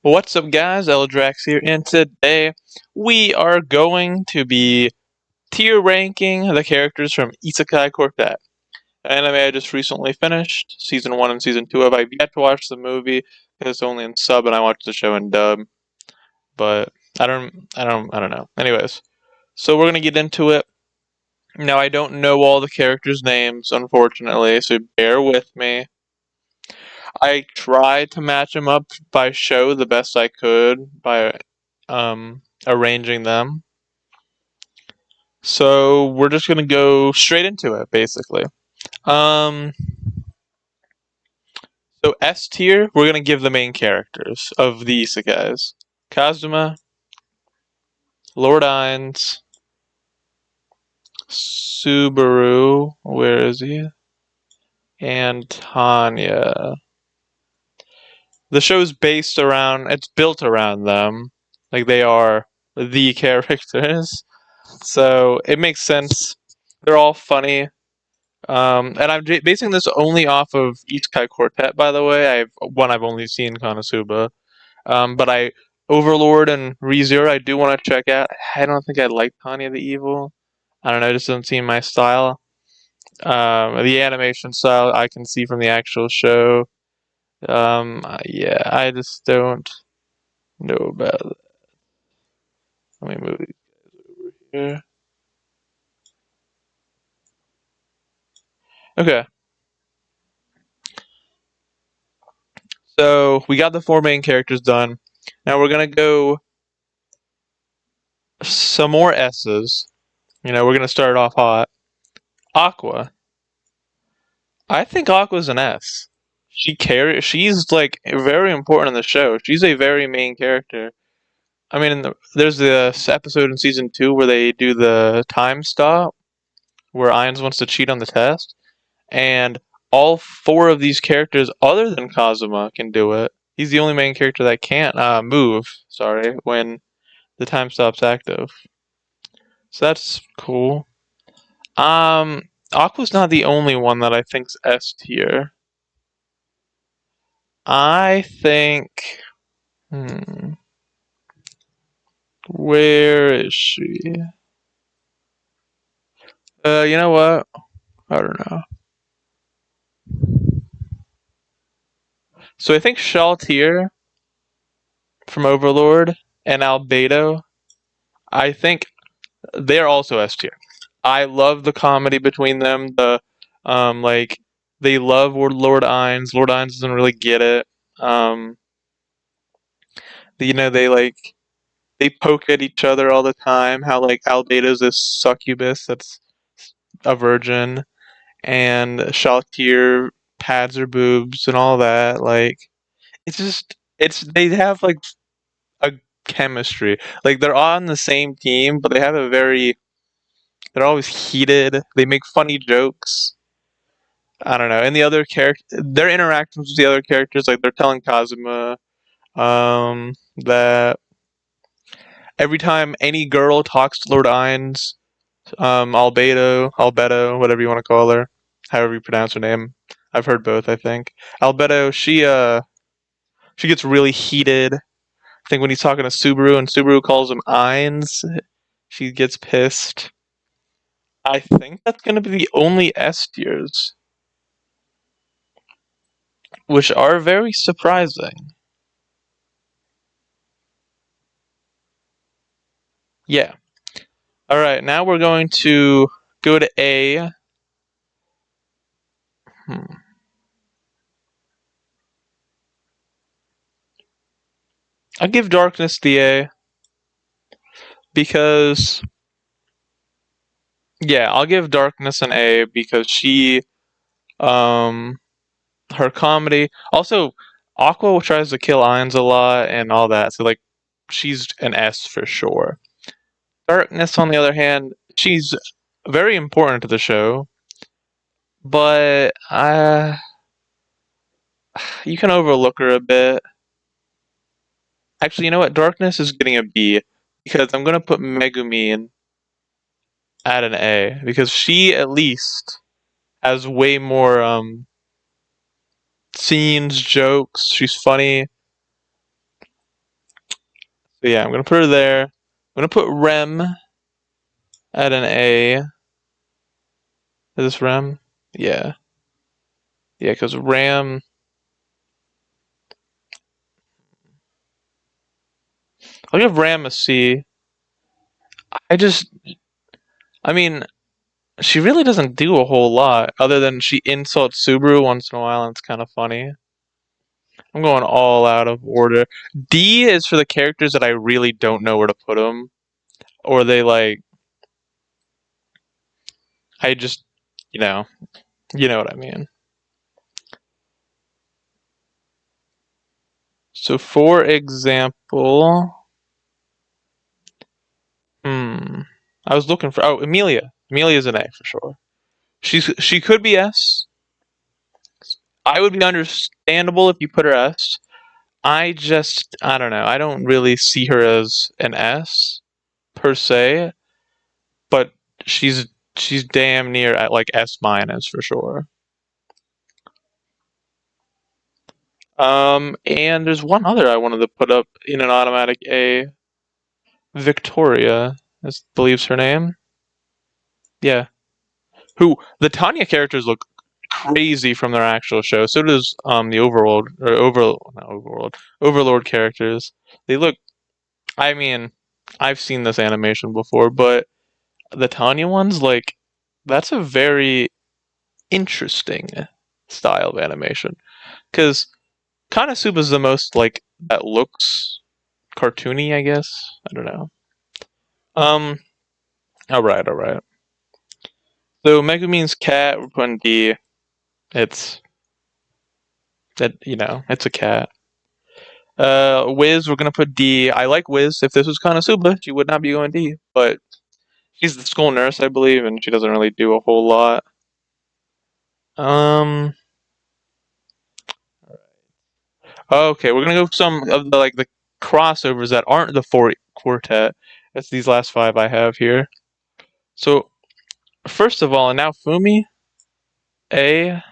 What's up, guys? LDraux here, and today we are going to be tier ranking the characters from Isekai Quartet, an anime I just recently finished. Season 1 and Season 2 of. I've yet to watch the movie because it's only in sub, and I watched the show in dub. But I don't know. Anyways, so we're gonna get into it. Now, I don't know all the characters' names, unfortunately, so bear with me. I tried to match them up by show the best I could by arranging them. So we're just gonna go straight into it, basically. So S tier, we're gonna give the main characters of the isekais: Kazuma, Lord Ainz, Subaru, where is he? And Tanya. The show's it's built around them. Like, they are the characters. So it makes sense. They're all funny. And I'm basing this only off of Isekai Quartet, by the way. I've only seen Konosuba. But Overlord and ReZero, I do want to check out. I don't think I like Tanya the Evil. I don't know, it just doesn't seem my style. The animation style I can see from the actual show. Yeah, I just don't know about it. Let me move these guys over here. Okay. So we got the 4 main characters done. Now we're gonna go some more S's. We're gonna start off hot. Aqua. I think Aqua's an S. She's like very important in the show. She's a very main character. I mean, there's this episode in season 2 where they do the time stop, where Ainz wants to cheat on the test, and all 4 of these characters, other than Kazuma, can do it. He's the only main character that can't move. Sorry, when the time stop's active. So that's cool. Aqua's not the only one that I think's S tier. I think. Where is she? You know what? I don't know. So I think Shaltir from Overlord and Albedo, I think they're also S tier. I love the comedy between them. They love Lord Ainz. Lord Ainz doesn't really get it. They poke at each other all the time. How like Albedo's this succubus that's a virgin, and Shaltir pads her boobs and all that. Like, they have like a chemistry. Like, they're on the same team, but they're always heated. They make funny jokes. I don't know. And their interactions with the other characters, like they're telling Kazuma that every time any girl talks to Lord Ainz, Albedo, whatever you want to call her, however you pronounce her name. I've heard both, I think. Albedo, she gets really heated. I think when he's talking to Subaru and Subaru calls him Ainz, she gets pissed. I think that's going to be the only S tiers, which are very surprising. Yeah. Alright, now we're going to go to A. I'll give Darkness the A. Because... Yeah, I'll give Darkness an A because her comedy. Also, Aqua tries to kill Ainz a lot and all that, so like, she's an S for sure. Darkness, on the other hand, she's very important to the show, but you can overlook her a bit. Actually, you know what? Darkness is getting a B because I'm gonna put Megumin at an A because she at least has way more scenes, jokes. She's funny. So yeah, I'm gonna put her there. I'm gonna put Rem at an A. Is this Rem? Yeah. Yeah, because Ram. I'll give Ram a C. I just. I mean, she really doesn't do a whole lot other than she insults Subaru once in a while and it's kind of funny. I'm going all out of order. D is for the characters that I really don't know where to put them. Or they like. I just. You know. You know what I mean. So, for example. Hmm. I was looking for. Oh, Amelia. Amelia's an A for sure. She could be S. I would be understandable if you put her S. I don't know. I don't really see her as an S per se, but she's she's damn near at like S minus for sure. And there's one other I wanted to put up in an automatic A. Victoria, I believes her name. Yeah. Who the Tanya characters look crazy from their actual show. So does the Overworld or not Overworld Overlord characters. They look. I mean, I've seen this animation before, but the Tanya ones, like, that's a very interesting style of animation. Because Konosuba is the most, like, that looks cartoony, I guess. I don't know. Um, alright, alright. So Megumin's cat, we're putting D. It's, it's a cat. Wiz, we're gonna put D. I like Wiz. If this was Konosuba, she would not be going D. But she's the school nurse, I believe, and she doesn't really do a whole lot. Um, Okay, we're gonna go with some of the crossovers that aren't the four quartet. That's these last five I have here. So first of all, and now Fumi, A,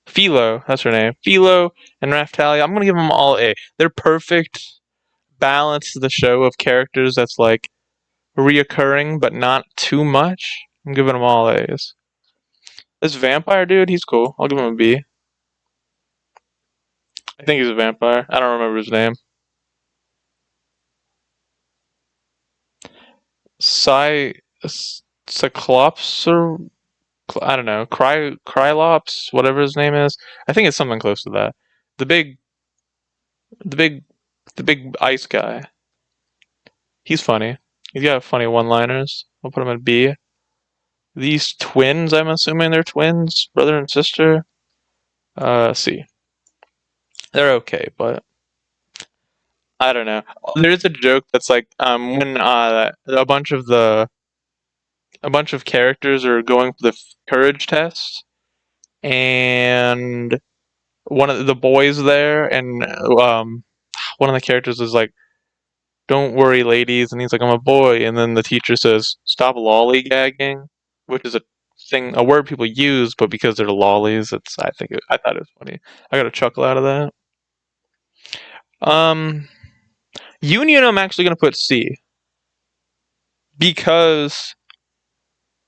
Philo, that's her name. Philo and Raftalia. I'm gonna give them all A. They're perfect balance to the show of characters that's like reoccurring but not too much. I'm giving them all A's. This vampire dude, he's cool. I'll give him a B. I think he's a vampire. I don't remember his name. Cyclops or I don't know, Krylops, whatever his name is. I think it's something close to that. The big, the big, the big ice guy. He's funny. He's got funny one-liners. I'll put him at B. These twins, I'm assuming they're twins, brother and sister. C. They're okay, but I don't know. There's a joke that's like, when a bunch of characters are going for the courage test, and one of the boys there, and one of the characters is like, "Don't worry, ladies," and he's like, "I'm a boy," and then the teacher says, "Stop lollygagging," which is a word people use, but because they're lollies, I thought it was funny. I got a chuckle out of that. Um, Union, I'm actually gonna put C because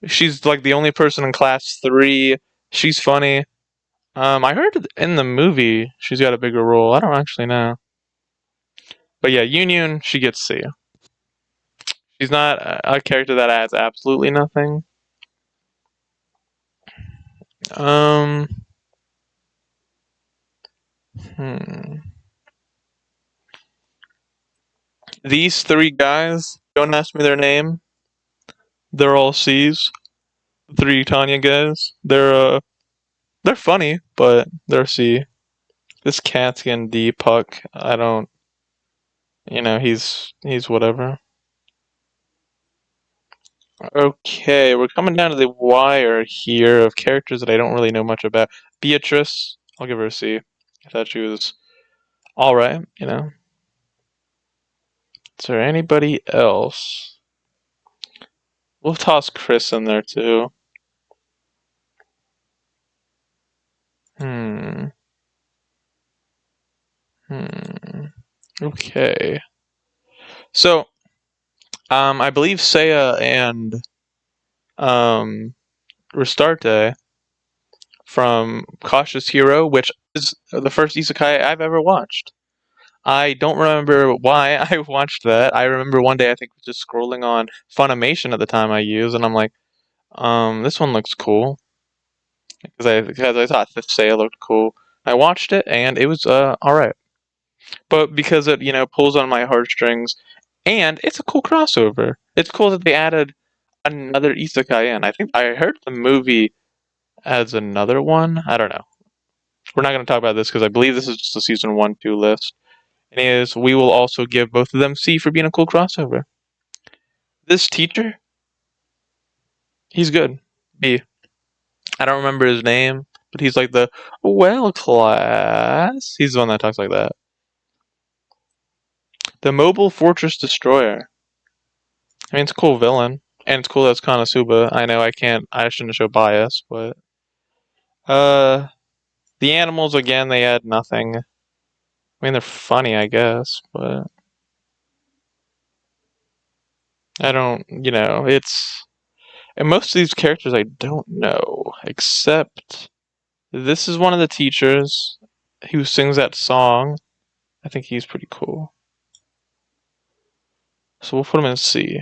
she's like the only person in class three. She's funny. I heard in the movie she's got a bigger role. I don't actually know, but yeah, Union, she gets C. She's not a character that adds absolutely nothing. Um, hmm. These three guys, don't ask me their name. They're all C's. The three Tanya guys. They're funny, but they're C. This cat's getting D. Puck. I don't. He's whatever. Okay, we're coming down to the wire here of characters that I don't really know much about. Beatrice, I'll give her a C. I thought she was all right. Is there anybody else? We'll toss Chris in there too. Hmm. Hmm. Okay. So, I believe Seiya and Restarte from Cautious Hero, which is the first isekai I've ever watched. I don't remember why I watched that. I remember one day I think just scrolling on Funimation at the time I used, and I'm like, this one looks cool because I thought the sale looked cool. I watched it and it was all right, but because it pulls on my heartstrings, and it's a cool crossover. It's cool that they added another isekai in. I think I heard the movie adds another one. I don't know. We're not going to talk about this because I believe this is just a season 1-2 list. Anyways, we will also give both of them C for being a cool crossover. This teacher, he's good. B. I don't remember his name, but he's like the well class. He's the one that talks like that. The Mobile Fortress Destroyer. I mean, it's a cool villain, and it's cool that it's Konosuba. I know I shouldn't show bias, but the animals again, they add nothing. I mean, they're funny, I guess, but I don't, it's. And most of these characters I don't know, except this is one of the teachers who sings that song. I think he's pretty cool. So we'll put him in C.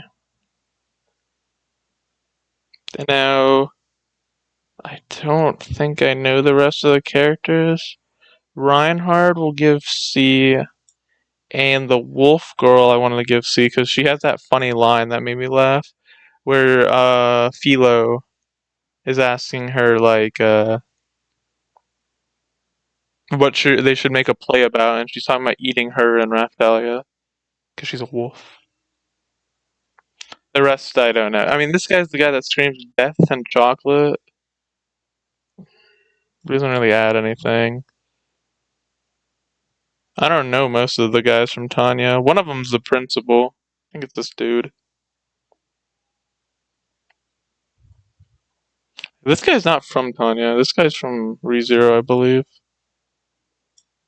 And now, I don't think I know the rest of the characters. Reinhard will give C, and the wolf girl I wanted to give C because she has that funny line that made me laugh, where Philo is asking her like they should make a play about, and she's talking about eating her and Raphtalia because she's a wolf. The rest I don't know. I mean, this guy's the guy that screams death and chocolate. He doesn't really add anything. I don't know most of the guys from Tanya. One of them's the principal. I think it's this dude. This guy's not from Tanya. This guy's from ReZero, I believe.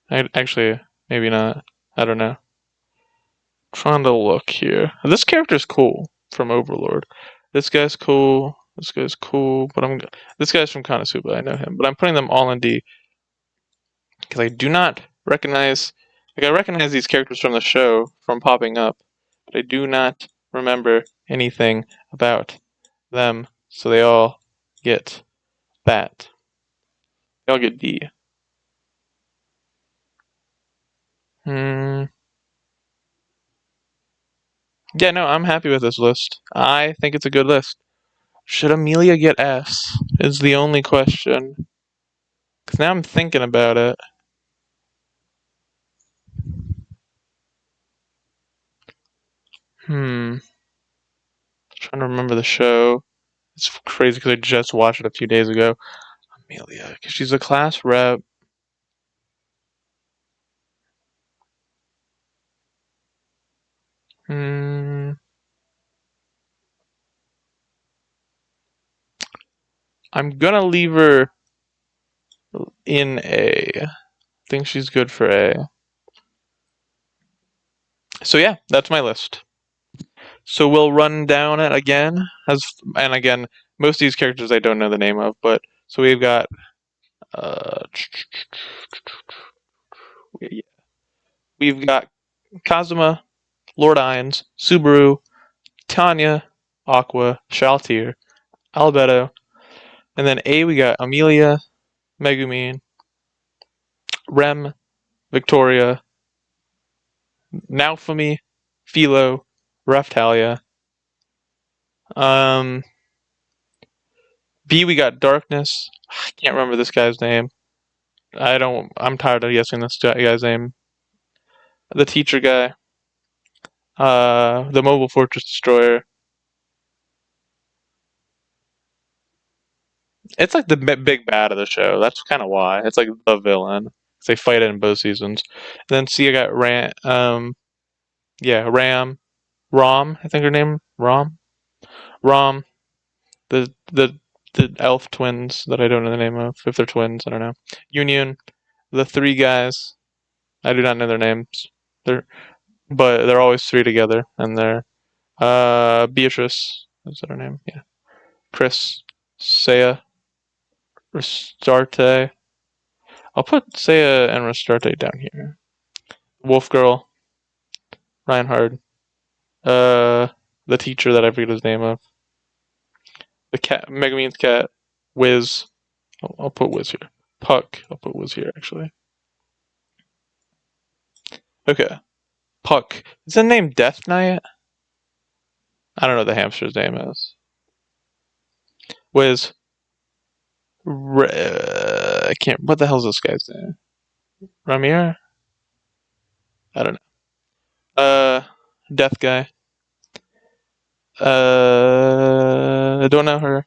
Actually, maybe not. I don't know. Trying to look here. This character's cool from Overlord. This guy's cool. This guy's cool. This guy's from Konosuba. I know him, but I'm putting them all in D because I do not recognize. Like, I recognize these characters from the show from popping up, but I do not remember anything about them. So they all get that. They all get D. Hmm. Yeah, no, I'm happy with this list. I think it's a good list. Should Amelia get S? Is the only question. Because now I'm thinking about it. Trying to remember the show. It's crazy because I just watched it a few days ago. Amelia, because she's a class rep. Hmm. I'm gonna leave her in A. I think she's good for A. So yeah, that's my list. So we'll run down it again. And again, most of these characters I don't know the name of, but so we've got uh, we've got Kazuma, Lord Ainz, Subaru, Tanya, Aqua, Shaltir, Albedo, and then A we got Amelia, Megumin, Rem, Victoria, Naofumi, Philo, Raphtalia. Um, B we got Darkness. I can't remember this guy's name. I'm tired of guessing this guy's name. The teacher guy. The Mobile Fortress Destroyer. It's like the big bad of the show. That's kind of why. It's like the villain. 'Cause they fight it in both seasons. And then see, I got Ram, Rom. I think her name Rom. The elf twins that I don't know the name of. If they're twins, I don't know. Union. The three guys. I do not know their names. But they're always three together, and they're Beatrice. Is that her name? Yeah. Chris, Saya, Restarte. I'll put Saya and Restarte down here. Wolf Girl, Reinhard, the teacher that I forget his name of. The cat, Megumine's cat, Wiz. I'll put Wiz here. Puck. I'll put Wiz here actually. Okay. Puck. Is the name Death Knight? I don't know what the hamster's name is. Wiz. I can't. What the hell's this guy's name? Ramir? I don't know. Death guy. I don't know her.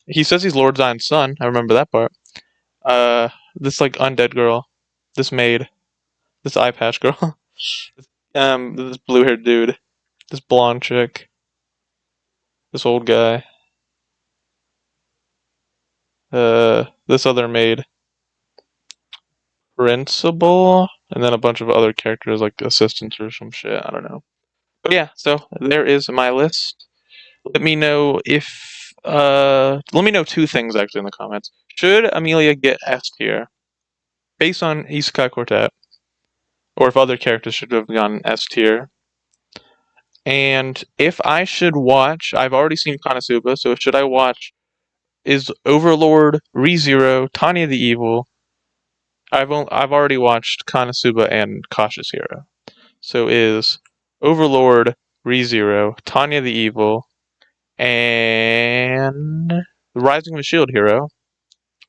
He says he's Lord Zion's son. I remember that part. This like undead girl, this maid, this eye patch girl, this blue-haired dude, this blonde chick, this old guy, this other maid, principal, and then a bunch of other characters like assistants or some shit. I don't know. But yeah, so there is my list. Let me know if let me know two things actually in the comments. Should Amelia get S tier based on Isekai Quartet, or if other characters should have gone S tier? And if I should watch, I've already seen Konosuba, so should I watch? Is Overlord, ReZero, Tanya the Evil? I've already watched Konosuba and Cautious Hero, so is Overlord, ReZero, Tanya the Evil, and The Rising of a Shield Hero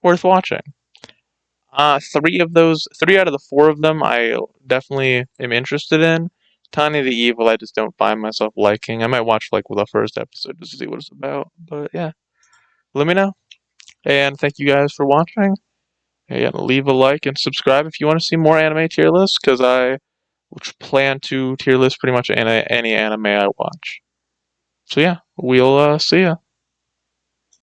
worth watching? Three out of the four of them, I definitely am interested in. Tanya the Evil, I just don't find myself liking. I might watch like the first episode just to see what it's about. But yeah, let me know. And thank you guys for watching. And leave a like and subscribe if you want to see more anime tier lists, because I plan to tier list pretty much any anime I watch. So yeah, we'll see ya.